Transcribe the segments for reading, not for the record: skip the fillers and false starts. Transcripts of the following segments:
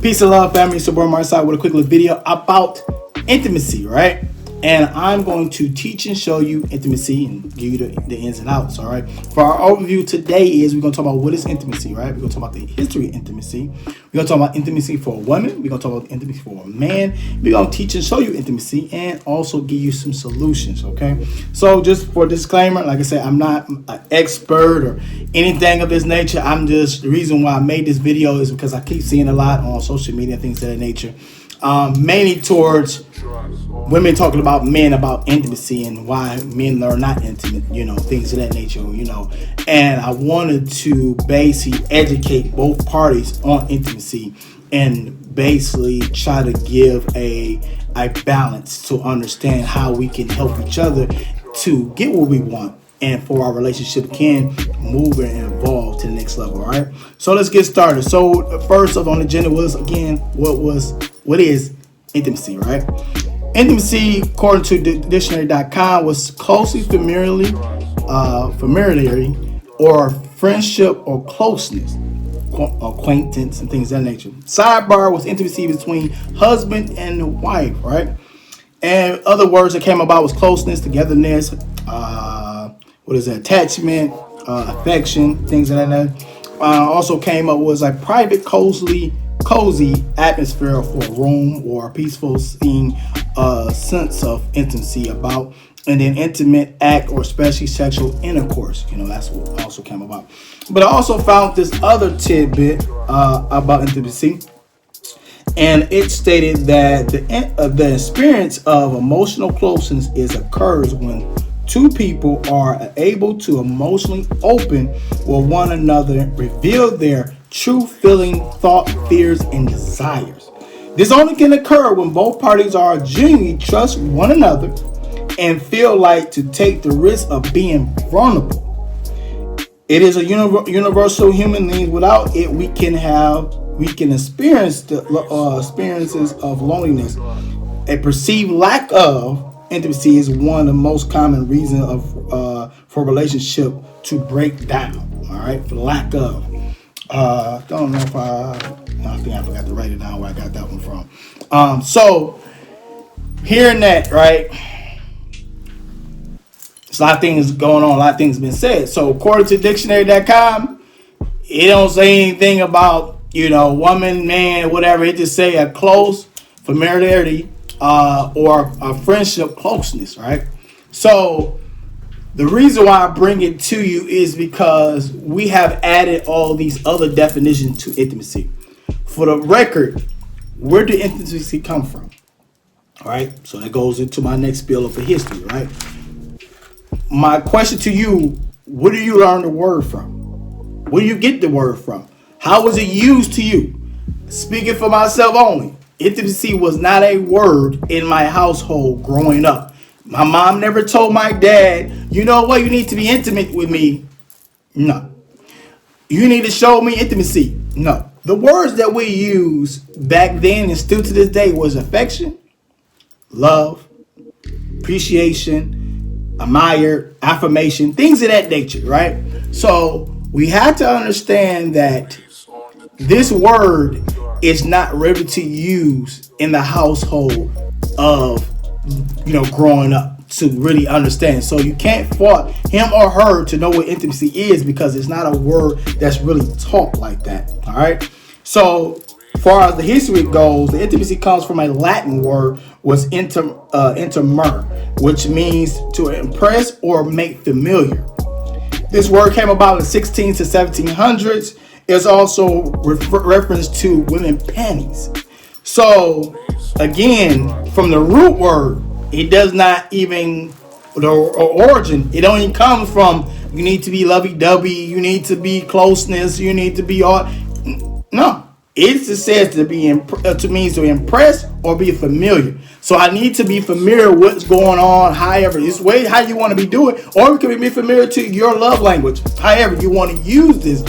Peace and love, family. So, Amari Asad with a quick little video about intimacy, right? And I'm going to teach and show you intimacy and give you the ins and outs, all right? For our overview today is we're going to talk about what is intimacy, right? We're going to talk about the history of intimacy. We're going to talk about intimacy for a woman. We're going to talk about intimacy for a man. We're going to teach and show you intimacy and also give you some solutions, okay? So just for disclaimer, like I said, I'm not an expert or anything of this nature. I'm just, the reason why I made this video is because I keep seeing a lot on social media, things of that nature. Mainly towards women talking about men, about intimacy and why men are not intimate, things of that nature, and I wanted to basically educate both parties on intimacy and basically try to give a balance to understand how we can help each other to get what we want and for our relationship can move and evolve to the next level. All right, so let's get started. So first up on the agenda was, again, what is intimacy, right? Intimacy, according to dictionary.com, was closely familiarity or friendship or closeness, acquaintance and things of that nature. Sidebar was intimacy between husband and wife, right? And other words that came about was closeness, togetherness, attachment, affection, things of that nature. Also came up was like private, cozy atmosphere for a room or a peaceful scene, sense of intimacy about, and then intimate act or especially sexual intercourse. That's what also came about. But I also found this other tidbit about intimacy, and it stated that the experience of emotional closeness occurs when two people are able to emotionally open with one another, reveal their true feeling, thought, fears, and desires. This only can occur when both parties are genuinely trust one another and feel like to take the risk of being vulnerable. It is a universal human need. Without it, we can experience the experiences of loneliness. A perceived lack of intimacy is one of the most common reasons for relationship to break down. All right, for lack of. Don't know if I think I forgot to write it down where I got that one from. So hearing that, right, there's a lot of things going on, a lot of things been said. So according to dictionary.com, it don't say anything about, woman, man, whatever. It just say a close familiarity or a friendship closeness, right? So the reason why I bring it to you is because we have added all these other definitions to intimacy. For the record, where did intimacy come from? All right, so that goes into my next spiel of the history, right? My question to you, where do you learn the word from? Where do you get the word from? How was it used to you? Speaking for myself only, intimacy was not a word in my household growing up. My mom never told my dad, you know what, you need to be intimate with me. No. You need to show me intimacy. No. The words that we use back then and still to this day was affection, love, appreciation, admire, affirmation, things of that nature, right? So we have to understand that this word is not ready to use in the household of growing up to really understand. So you can't fault him or her to know what intimacy is because it's not a word that's really taught like that. All right. So far as the history goes, the intimacy comes from a Latin word was intermer, which means to impress or make familiar. This word came about in the 16th to 1700s. It's also reference to women panties. So again, from the root word, it does not even, the origin, it only comes from you need to be lovey-dovey, you need to be closeness, you need to be all. No, it just says to be means to impress or be familiar. So I need to be familiar with what's going on. However, it's way how you want to be doing, or it can be familiar to your love language. However, you want to use this.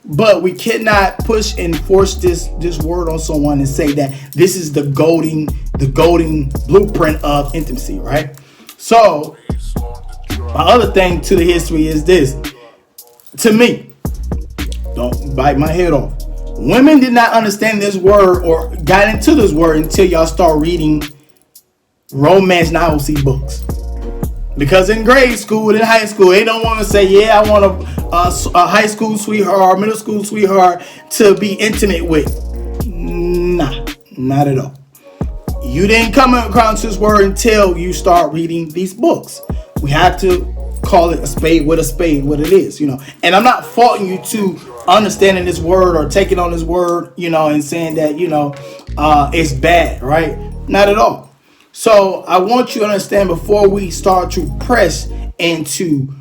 But we cannot push and force this word on someone and say that this is the golden blueprint of intimacy, right? So my other thing to the history is this. To me, don't bite my head off. Women did not understand this word or got into this word until y'all start reading romance novelty books. Because in grade school, in high school, they don't want to say, yeah, I want a high school sweetheart or middle school sweetheart to be intimate with. Nah, not at all. You didn't come across this word until you start reading these books. We have to call it a spade what it is, And I'm not faulting you to understanding this word or taking on this word, and saying that, it's bad, right? Not at all. So I want you to understand before we start to press and to,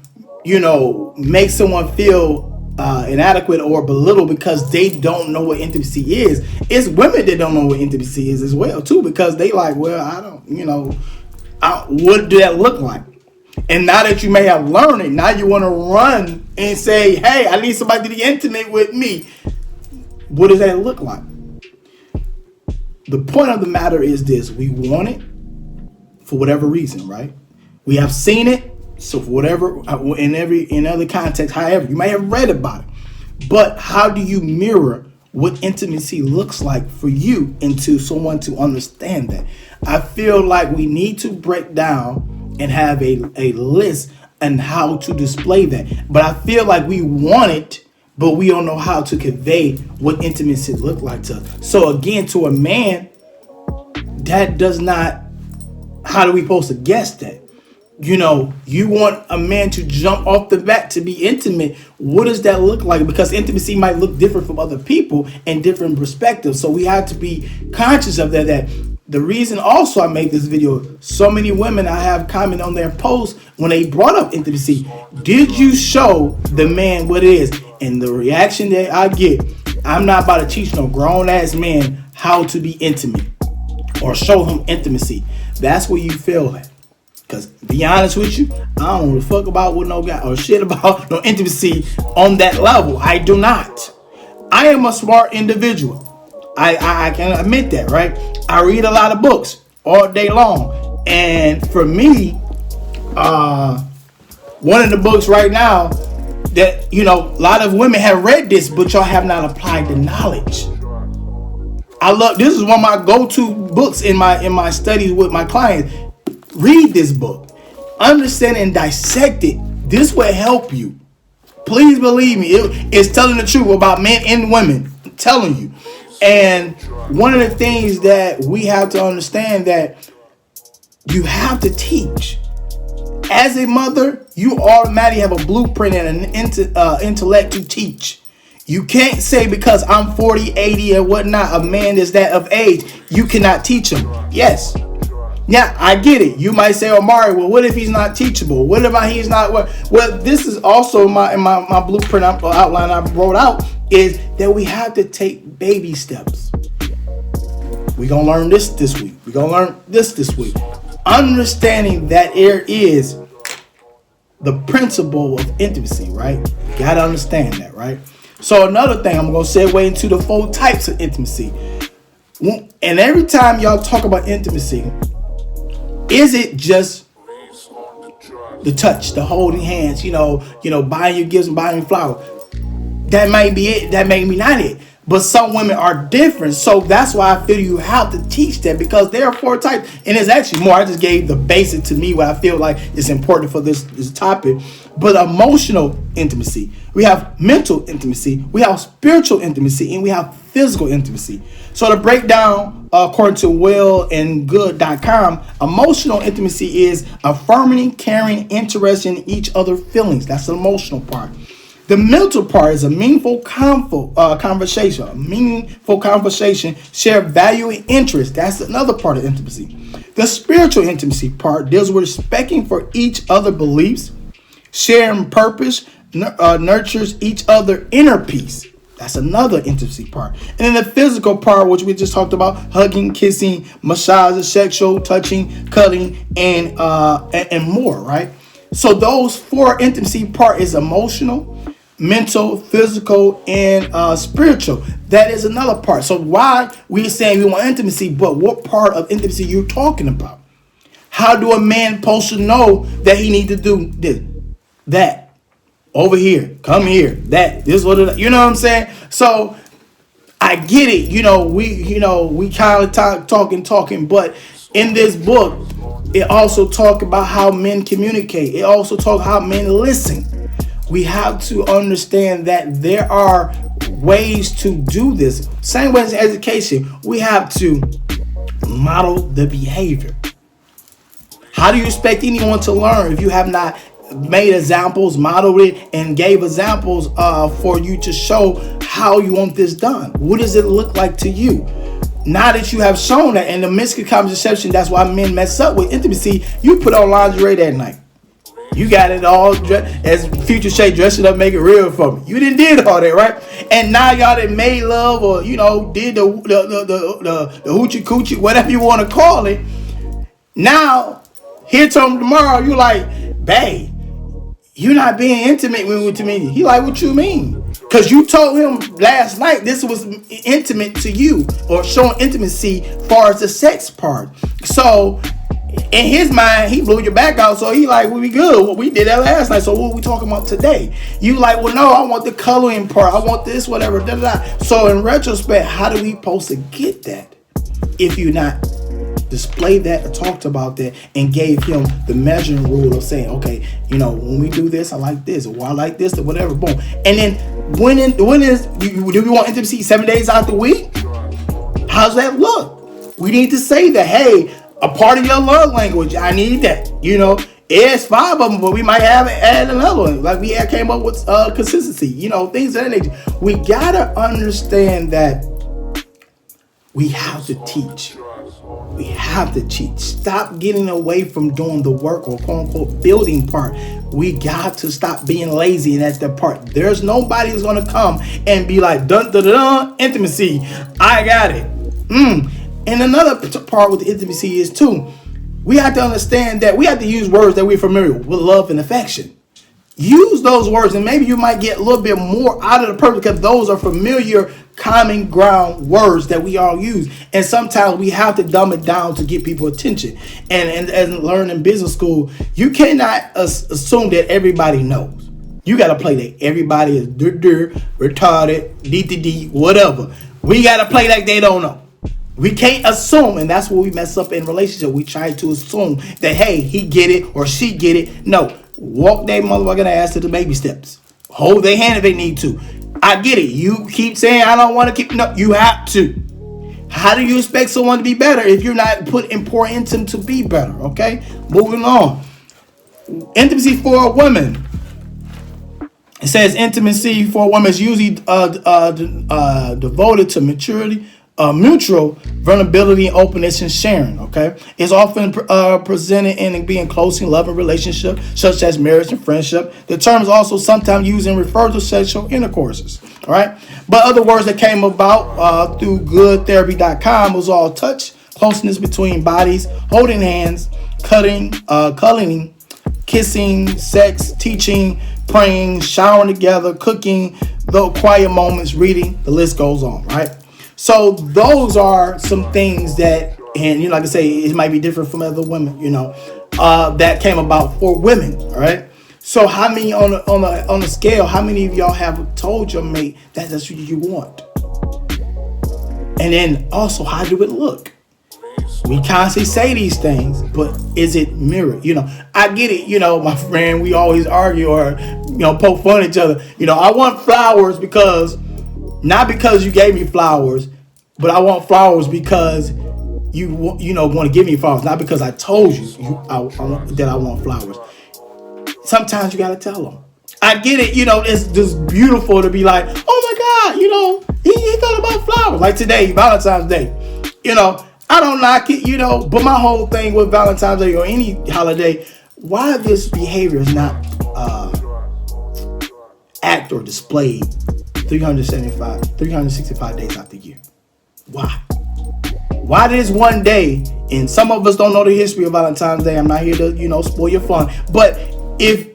make someone feel inadequate or belittled because they don't know what intimacy is. It's women that don't know what intimacy is as well too, because they like, well, I don't, what do that look like? And now that you may have learned it, now you want to run and say, hey, I need somebody to be intimate with me. What does that look like? The point of the matter is this: we want it for whatever reason, right? We have seen it, so for whatever, in other context, however, you may have read about it. But how do you mirror what intimacy looks like for you into someone to understand that? I feel like we need to break down and have a list on how to display that. But I feel like we want it, but we don't know how to convey what intimacy look like to us. So again, to a man, that does not, how do we supposed to guess that? You want a man to jump off the bat to be intimate. What does that look like? Because intimacy might look different from other people and different perspectives. So we have to be conscious of that. The reason also I make this video, so many women I have comment on their posts when they brought up intimacy. Did you show the man what it is? And the reaction that I get, I'm not about to teach no grown ass man how to be intimate or show him intimacy. That's where you fail at. Because be honest with you, I don't give a fuck about what no guy or shit about no intimacy on that level. I do not. I am a smart individual. I can admit that, right? I read a lot of books all day long. And for me, one of the books right now that, a lot of women have read this, but y'all have not applied the knowledge. This is one of my go-to books in my studies with my clients. Read this book. Understand and dissect it. This will help you. Please believe me. It's telling the truth about men and women. I'm telling you. And one of the things that we have to understand that you have to teach. As a mother, you automatically have a blueprint and an intellect to teach. You can't say because I'm 40, 80 and whatnot, a man is that of age, you cannot teach him. Yes. Yeah, I get it. You might say, Amari, well, what if he's not teachable? What if he's not? Well, this is also my blueprint outline I wrote out is that we have to take baby steps. We're going to learn this week. We're going to learn this week. Understanding that there is the principle of intimacy, right? You got to understand that, right? So another thing, I'm going to segue into the 4 types of intimacy. And every time y'all talk about intimacy, is it just the touch, the holding hands, buying you gifts and buying you flowers? That might be it. That may be not it. But some women are different. So that's why I feel you have to teach that, because there are 4 types. And it's actually more. I just gave the basic to me what I feel like is important for this topic. But emotional intimacy. We have mental intimacy. We have spiritual intimacy. And we have physical intimacy. So to break down, according to wellandgood.com, emotional intimacy is affirming, caring, interested in each other's feelings. That's the emotional part. The mental part is a meaningful conversation. A meaningful conversation, share value and interest. That's another part of intimacy. The spiritual intimacy part deals with respecting for each other's beliefs, sharing purpose, nurtures each other's inner peace. That's another intimacy part. And then the physical part, which we just talked about, hugging, kissing, massage, sexual, touching, cuddling, and more, right? So those 4 intimacy part is emotional, mental, physical, and spiritual. That is another part. So why we saying we want intimacy, but what part of intimacy you're talking about? How do a man supposed to know that he need to do this, that, over here, come here, that, this, what, you know what I'm saying? So I get it. We kind of talking, but in this book, it also talk about how men communicate. It also talk how men listen. We have to understand that there are ways to do this. Same way as education, we have to model the behavior. How do you expect anyone to learn if you have not made examples, modeled it, and gave examples for you to show how you want this done? What does it look like to you? Now that you have shown that, and the misconception, that's why men mess up with intimacy. You put on lingerie that night. You got it all as Future Shay, dress it up, make it real for me. You did all that, right? And now y'all done made love, or did the hoochie coochie, whatever you want to call it. Now, here tomorrow, you like, babe, you're not being intimate with me. He like, what you mean? Because you told him last night this was intimate to you, or showing intimacy far as the sex part. So in his mind, he blew your back out. So he like, well, we good. Well, we did that last night. So what are we talking about today? You like, well, no, I want the coloring part. I want this, whatever. Da, da, da. So in retrospect, how do we supposed to get that if you're not displayed that or talked about that and gave him the measuring rule of saying, okay, when we do this, I like this, or I like this, or whatever, boom. And then when do we want intimacy 7 days out the week? How's that look? We need to say that, hey, a part of your love language, I need that. It's 5 of them, but we might have add another one. Like we came up with consistency, things of that nature. We gotta understand that we have to teach. We have to teach. Stop getting away from doing the work, or quote unquote building part. We got to stop being lazy at that part. There's nobody who's gonna come and be like, dun dun dun, intimacy. I got it. And another part with the intimacy is too, we have to understand that we have to use words that we're familiar with love and affection. Use those words, and maybe you might get a little bit more out of the person because those are familiar, common ground words that we all use. And sometimes we have to dumb it down to get people attention. And learn in business school, you cannot assume that everybody knows. You got to play that everybody is retarded, D, whatever. We got to play like they don't know. We can't assume, and that's where we mess up in relationship. We try to assume that, hey, he get it or she get it. No. Walk their motherfucking ass to the baby steps. Hold their hand if they need to. I get it. You keep saying I don't want to keep. No, you have to. How do you expect someone to be better if you're not pouring into them to be better? Okay, moving on. Intimacy for a woman. It says intimacy for a woman is usually devoted to maturity, mutual vulnerability, and openness and sharing. Okay, it's often presented in being close and loving relationship, such as marriage and friendship. The term is also sometimes used and referred to sexual intercourses. All right, but other words that came about through goodtherapy.com was all touch, closeness between bodies, holding hands, cuddling, kissing, sex, teaching, praying, showering together, cooking, the quiet moments, reading. The list goes on. Right. So those are some things that, and like I say, it might be different from other women, that came about for women, all right? So how many on the scale, how many of y'all have told your mate that that's what you want? And then also, how do it look? We constantly say these things, but is it mirrored? I get it, my friend, we always argue or, poke fun at each other. I want flowers not because you gave me flowers, but I want flowers because you want to give me flowers, not because I told you that I want flowers. Sometimes you got to tell them. I get it, it's just beautiful to be like, oh my God, he thought about flowers. Like today, Valentine's Day. I don't knock it, but my whole thing with Valentine's Day or any holiday, why this behavior is not act or displayed 365 days out the year. Why? Why this one day? And some of us don't know the history of Valentine's Day. I'm not here to, spoil your fun. But if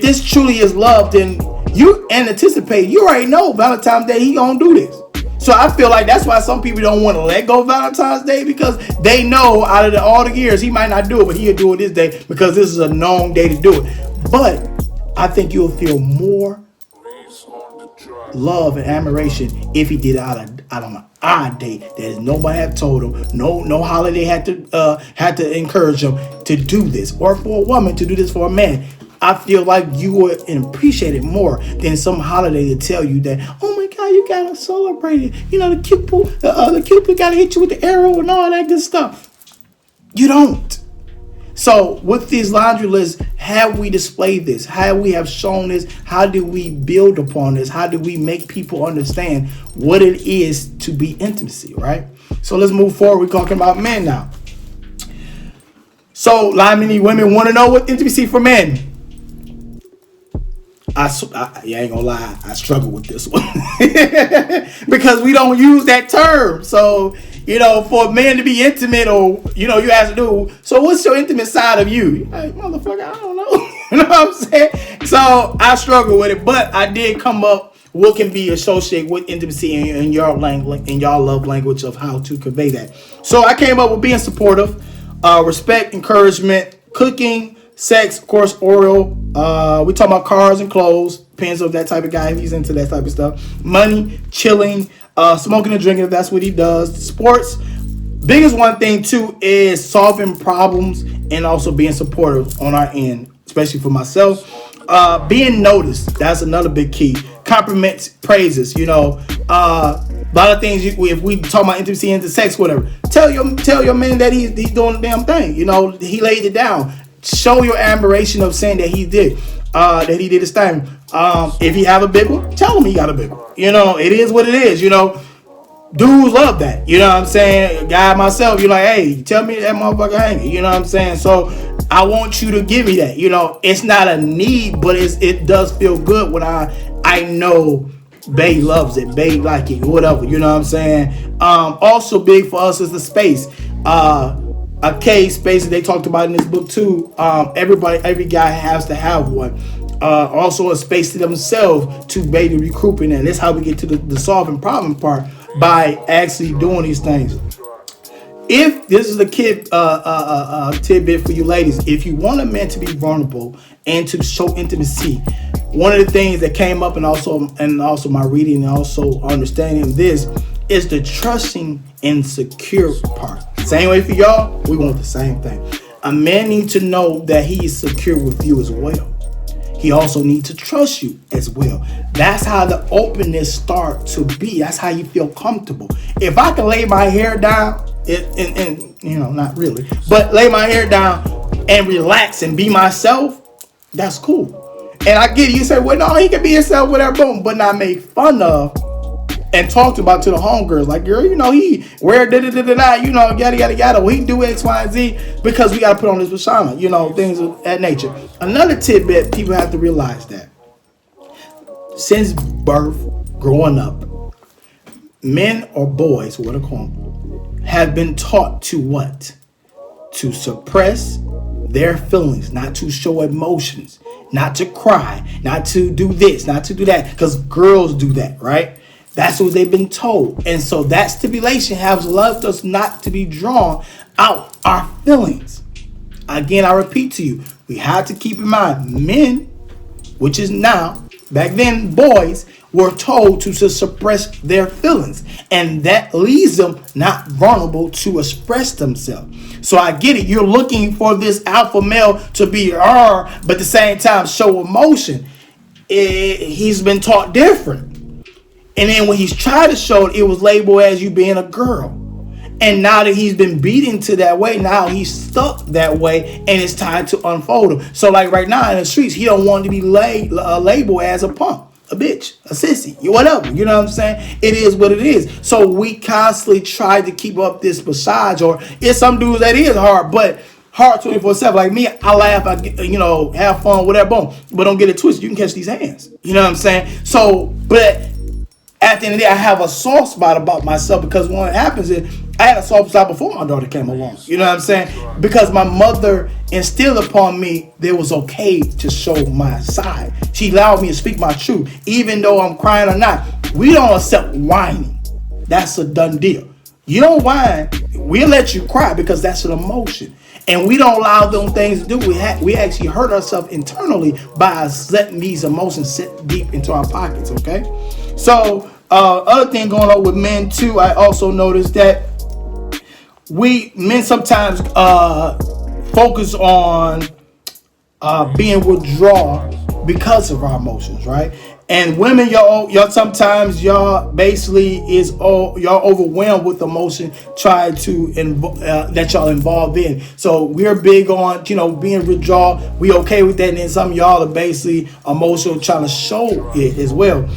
this truly is love, then you anticipate, you already know Valentine's Day, he gonna do this. So I feel like that's why some people don't want to let go of Valentine's Day, because they know out of all the years, he might not do it, but he'll do it this day because this is a known day to do it. But I think you'll feel more love and admiration if he did it out on an odd day that nobody had told him, no holiday had to encourage him to do this, or for a woman to do this for a man. I feel like you would appreciate it more than some holiday to tell you that, oh my God, you gotta celebrate it. You know, the cupid gotta hit you with the arrow and all that good stuff. You don't. So with these laundry lists, have we displayed this? How we have shown this? How do we build upon this? How do we make people understand what it is to be intimacy, right? So let's move forward. We're talking about men now. So, many women want to know what intimacy for men. I ain't gonna lie, I struggle with this one because we don't use that term. So, for men to be intimate, or you have to do. So, what's your intimate side of you? Hey, motherfucker, I don't know. You know what I'm saying? So, I struggle with it, but I did come up what can be associated with intimacy in your language, in your love language of how to convey that. So, I came up with being supportive, respect, encouragement, cooking, sex, of course, oral. We talk about cars and clothes. Depends on that type of guy if he's into that type of stuff. Money, chilling, smoking and drinking if that's what he does. Sports. Biggest one thing too is solving problems and also being supportive on our end, especially for myself. Being noticed. That's another big key. Compliments, praises. A lot of things. If we talk about intimacy into sex, whatever. Tell your man that he's doing the damn thing. He laid it down. Show your admiration of saying that he did his thing. If he have a big one, tell him he got a big one. It is what it is. Dudes love that. You know what I'm saying? Guy myself, you're like, hey, tell me that motherfucker hanging. You know what I'm saying? So I want you to give me that. It's not a need, but it does feel good when I know Bae loves it, Bae like it, whatever. You know what I'm saying? Also big for us is the space. A cave space that they talked about in this book too. Every guy has to have one. Also a space to themselves to be able to recruit in. And that's how we get to the solving problem part, by actually doing these things. If this is a tidbit for you ladies, if you want a man to be vulnerable and to show intimacy, one of the things that came up and also my reading and also understanding this is the trusting and secure part. Same way for y'all, we want the same thing. A man needs to know that he is secure with you as well. He also needs to trust you as well. That's how the openness starts to be. That's how you feel comfortable. If I can lay my hair down, not really, but lay my hair down and relax and be myself, that's cool. And I get it. You say, well, no, he can be himself, whatever, boom, but not make fun of and talked about to the homegirls, like, girl, he wear yada, well, he do X, Y, and Z because we got to put on this persona, things of that nature. Another tidbit, people have to realize that since birth, growing up, men or boys, what I call them, have been taught to what? To suppress their feelings, not to show emotions, not to cry, not to do this, not to do that, because girls do that, right? That's what they've been told. And so that stipulation has left us not to be drawn out our feelings. Again, I repeat to you, we have to keep in mind, men, which is now, back then, boys, were told to suppress their feelings. And that leaves them not vulnerable to express themselves. So I get it. You're looking for this alpha male to be but at the same time show emotion. He's been taught different. And then when he's tried to show it, it was labeled as you being a girl. And now that he's been beaten to that way, now he's stuck that way, and it's time to unfold him. So like right now in the streets, he don't want to be labeled as a punk, a bitch, a sissy, whatever. You know what I'm saying? It is what it is. So we constantly try to keep up this massage, or it's some dudes that is hard, but hard 24/7. Like me, I laugh, have fun, whatever, boom. But don't get it twisted. You can catch these hands. You know what I'm saying? So, but at the end of the day, I have a soft spot about myself, because what happens is I had a soft spot before my daughter came along. You know what I'm saying? Because my mother instilled upon me that it was okay to show my side. She allowed me to speak my truth, even though I'm crying or not. We don't accept whining. That's a done deal. You don't whine, we'll let you cry because that's an emotion. And we don't allow them things to do. We actually hurt ourselves internally by letting these emotions sit deep into our pockets, okay? So other thing going on with men too, I also noticed that we men sometimes focus on being withdrawn because of our emotions, right? And women, y'all sometimes y'all basically y'all overwhelmed with emotion, try to that y'all involved in. So we're big on being withdrawn. We okay with that, and then some of y'all are basically emotional, trying to show it as well.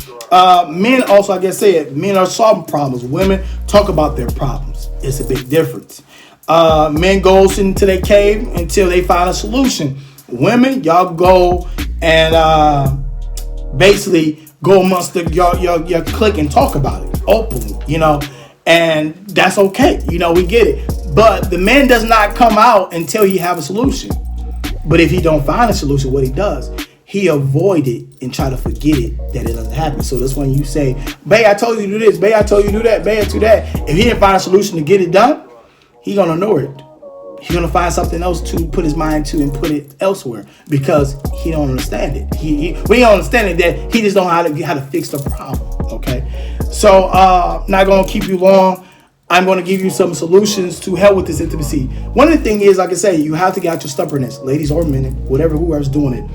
Men also, like I said, men are solving problems. Women talk about their problems. It's a big difference. Men goes into their cave until they find a solution. Women, y'all go and basically go amongst your clique and talk about it openly, and that's okay. We get it. But the man does not come out until he have a solution. But if he don't find a solution, what he does, he avoid it and try to forget it, that it doesn't happen. So that's when you say, babe, I told you to do this, babe, I told you to do that, babe, to that. If he didn't find a solution to get it done, he gonna ignore it. He's gonna find something else to put his mind to and put it elsewhere because he don't understand it. We don't understand it, that he just don't know how to fix the problem. Okay, so not gonna keep you long. I'm gonna give you some solutions to help with this intimacy. One of the things is, like I say, you have to get out your stubbornness, ladies or men, whoever's doing it.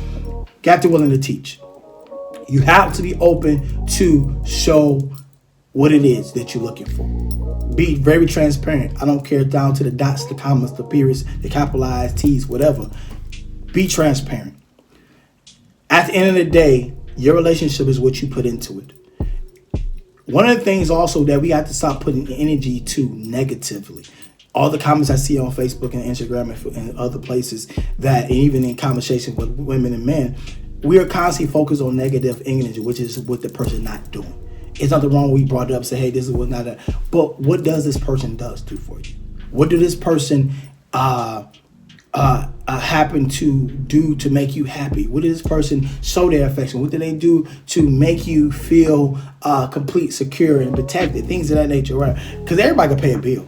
Got to be willing to teach. You have to be open to show what it is that you're looking for. Be very transparent. I don't care down to the dots, the commas, the periods, the capitalized T's, whatever. Be transparent. At the end of the day, your relationship is what you put into it. One of the things also that we have to stop putting energy to negatively. All the comments I see on Facebook and Instagram and other places, that and even in conversation with women and men, we are constantly focused on negative energy, which is what the person not doing. It's nothing wrong when we brought it up, say, hey, this is what not that. But what does this person do for you? What do this person happen to do to make you happy? What does this person show their affection? What do they do to make you feel complete, secure, and protected? Things of that nature, right? Because everybody can pay a bill,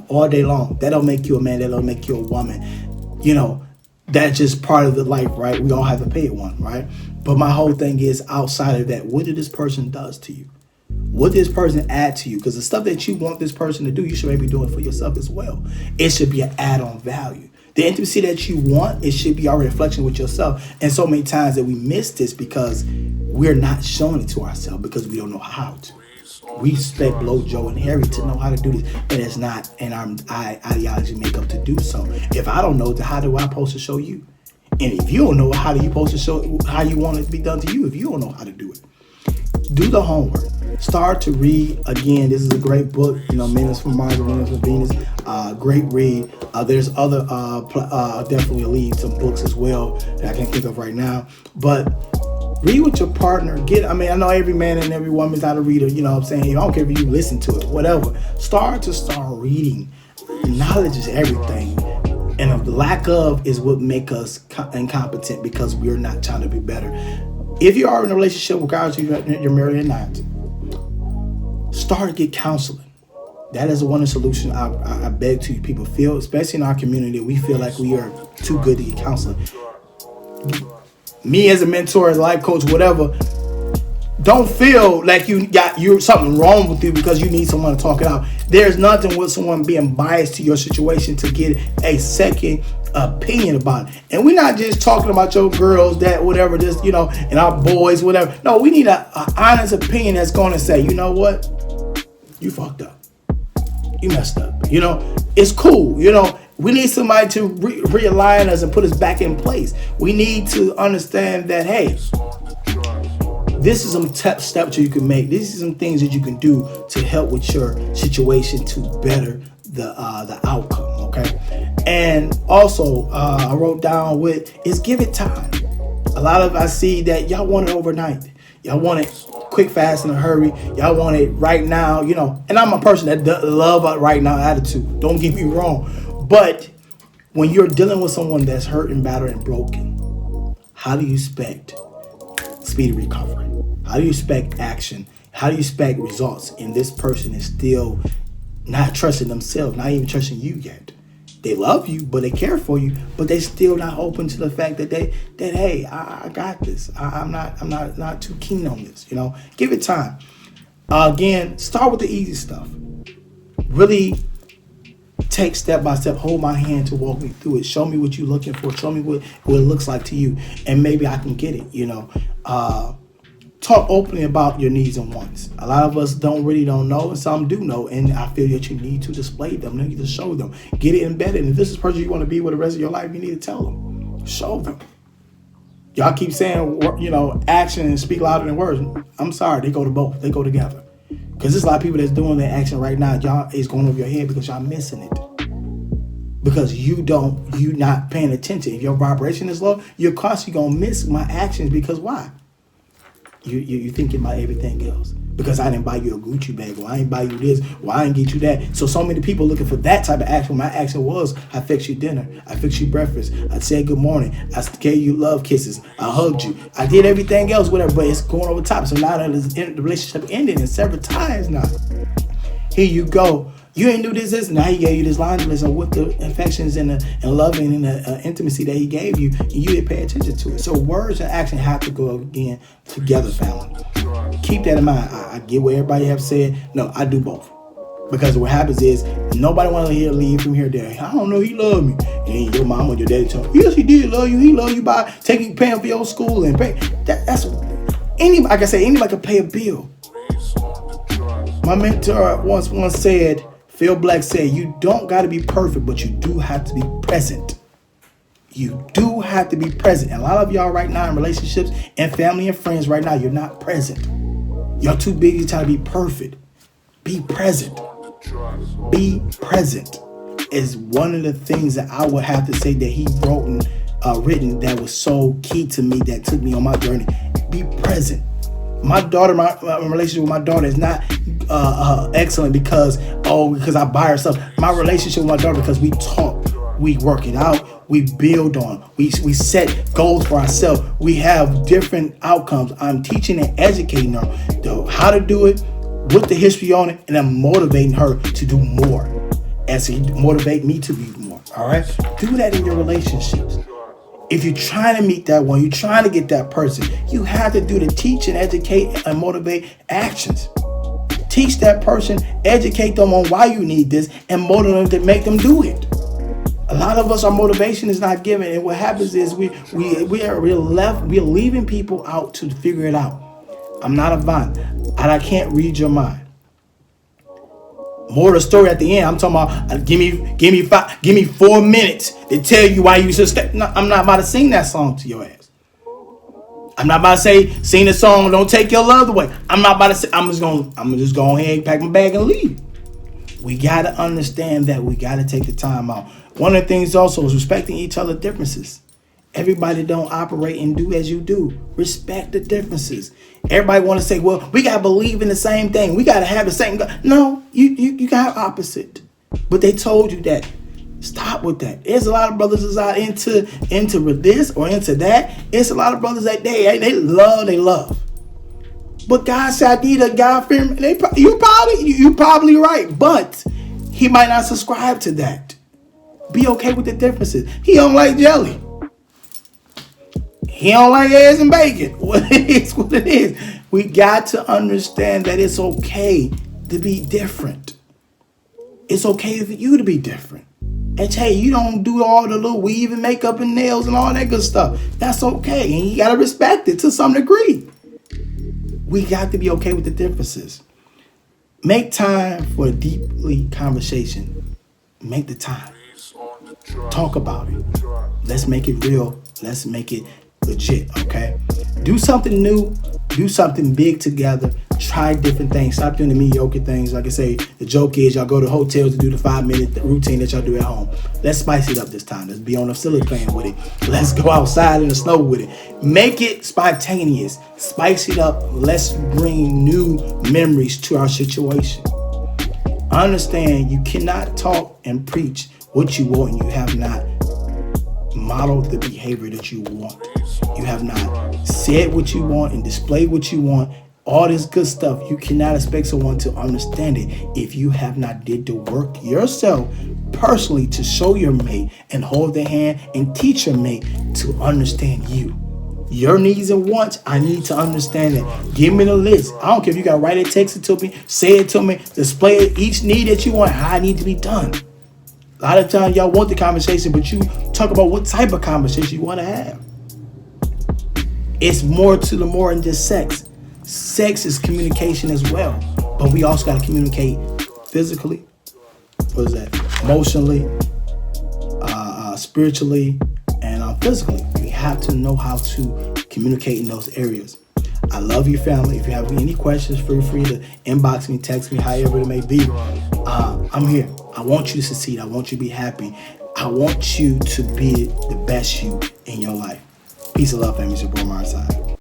all day long. That don't make you a man. That don't make you a woman. That's just part of the life, right? We all have to pay one, right? But my whole thing is, outside of that, what did this person does to you? What did this person add to you? Because the stuff that you want this person to do, you should maybe do it for yourself as well. It should be an add-on value. The intimacy that you want, it should be our reflection with yourself. And so many times that we miss this because we're not showing it to ourselves because we don't know how to. We expect Blow, Joe, and Harry to know how to do this, but it's not in our ideology makeup to do so. If I don't know, how do I supposed to show you? And if you don't know, how do you supposed to show how you want it to be done to you if you don't know how to do it? Do the homework. Start to read. Again, this is a great book. Men is from Mars, Women is from Venus. Great read. There's other definitely lead some books as well that I can't think of right now. But read with your partner. I know every man and every woman is not a reader. You know what I'm saying? I don't care if you listen to it, whatever. Start reading. Knowledge is everything. And a lack of is what make us incompetent because we're not trying to be better. If you are in a relationship, regardless if you're married or not, start to get counseling. That is one solution I beg to people feel, especially in our community, we feel like we are too good to get counseling. Me as a mentor, as a life coach, whatever, don't feel like you're something wrong with you because you need someone to talk it out. There's nothing with someone being biased to your situation to get a second opinion about it. And we're not just talking about your girls that whatever, just and our boys, whatever. No, we need an honest opinion that's going to say, you know what, you fucked up, you messed up. It's cool. We need somebody to realign us and put us back in place. We need to understand that, hey, this is some steps you can make. These are some things that you can do to help with your situation to better the outcome. Okay. And also, I wrote down is give it time. A lot of I see that y'all want it overnight. Y'all want it quick, fast, in a hurry. Y'all want it right now. And I'm a person that love a right now attitude. Don't get me wrong. But when you're dealing with someone that's hurt and battered and broken, how do you expect speedy recovery? How do you expect action? How do you expect results? And this person is still not trusting themselves, not even trusting you yet. They love you, but they care for you, but they still not open to the fact that hey, I got this. I'm not too keen on this. Give it time. Again, start with the easy stuff. Really take step by step. Hold my hand to walk me through it. Show me what you're looking for. Show me what it looks like to you, and maybe I can get it. Talk openly about your needs and wants. A lot of us don't know, and some do know, and I feel that you need to display them. You need to show them. Get it embedded. And if this is the person you want to be with the rest of your life, you need to tell them. Show them. Y'all keep saying, action and speak louder than words. I'm sorry, they go to both. They go together. Because there's a lot of people that's doing their action right now. Y'all is going over your head because y'all missing it. Because you not paying attention. If your vibration is low, you're constantly going to miss my actions because why? You thinking about everything else. Because I didn't buy you a Gucci bag, or I didn't buy you this, or I didn't get you that. So many people looking for that type of action. My action was, I fixed you dinner, I fixed you breakfast, I said good morning, I gave you love kisses, I hugged you, I did everything else, whatever, but it's going over top. So now that the relationship ended in several times now. Here you go. You ain't do this. Now he gave you this laundry list of what the affections and loving and the intimacy that he gave you, and you didn't pay attention to it. So words and action have to go again together, family. Keep that in mind. I get what everybody have said. No, I do both. Because what happens is nobody want to leave from here there. I don't know, he loved me. And your mom or your daddy told you, yes, he did love you. He loved you by paying for your school and pay. That's anybody. Like I say, anybody can pay a bill. My mentor once said, Phil Black said, you don't got to be perfect, but you do have to be present. You do have to be present. And a lot of y'all right now in relationships and family and friends right now, you're not present. You're too busy trying to be perfect. Be present. Be present is one of the things that I would have to say that he wrote and written that was so key to me, that took me on my journey. Be present. My daughter, my relationship with my daughter is not excellent because I buy her stuff. My relationship with my daughter, because we talk, we work it out, we build on, we set goals for ourselves. We have different outcomes. I'm teaching and educating her how to do it, with the history on it, and I'm motivating her to do more as he motivate me to be more. All right, do that in your relationships. If you're trying to meet that one, you're trying to get that person, you have to do the teach and educate and motivate actions. Teach that person, educate them on why you need this, and motivate them to make them do it. A lot of us, our motivation is not given, and what happens is we're leaving people out to figure it out. I'm not a bot, and I can't read your mind. More of the story at the end. I'm talking about give me 4 minutes to tell you why you should stay. No, I'm not about to sing that song to your ass. I'm not about to say sing the song, don't take your love away. I'm not about to say, I'm just going ahead, pack my bag and leave. We got to understand that we got to take the time out. One of the things also is respecting each other's differences. Everybody don't operate and do as you do. Respect the differences. Everybody want to say, well, we got to believe in the same thing. We got to have the same. No, you got opposite. But they told you that. Stop with that. There's a lot of brothers that's out into this or into that. It's a lot of brothers that they love. But God said, I need a God-fearing. You probably right. But he might not subscribe to that. Be okay with the differences. He don't like jelly. He don't like eggs and bacon. What it is. We got to understand that it's okay to be different. It's okay for you to be different. And hey, you don't do all the little weave and makeup and nails and all that good stuff. That's okay. And you got to respect it to some degree. We got to be okay with the differences. Make time for a deeply conversation. Make the time. Talk about it. Let's make it real. Let's make it legit, okay? Do something new. Do something big together. Try different things. Stop doing the mediocre things. Like I say, the joke is y'all go to hotels to do the 5-minute routine that y'all do at home. Let's spice it up this time. Let's be on the silly plane with it. Let's go outside in the snow with it. Make it spontaneous. Spice it up. Let's bring new memories to our situation. Understand you cannot talk and preach what you want and you have not modeled the behavior that you want. You have not said what you want and displayed what you want. All this good stuff. You cannot expect someone to understand it if you have not did the work yourself personally to show your mate and hold their hand and teach your mate to understand you. Your needs and wants, I need to understand it. Give me the list. I don't care if you got to write it, text it to me, say it to me, display it, each need that you want, how I need to be done. A lot of times y'all want the conversation, but you talk about what type of conversation you want to have. It's more than just sex. Sex is communication as well. But we also got to communicate physically, emotionally, spiritually, and physically. We have to know how to communicate in those areas. I love you, family. If you have any questions, feel free to inbox me, text me, however it may be. I'm here. I want you to succeed. I want you to be happy. I want you to be the best you in your life. Peace and love, family. It's your bro, Amari Asad.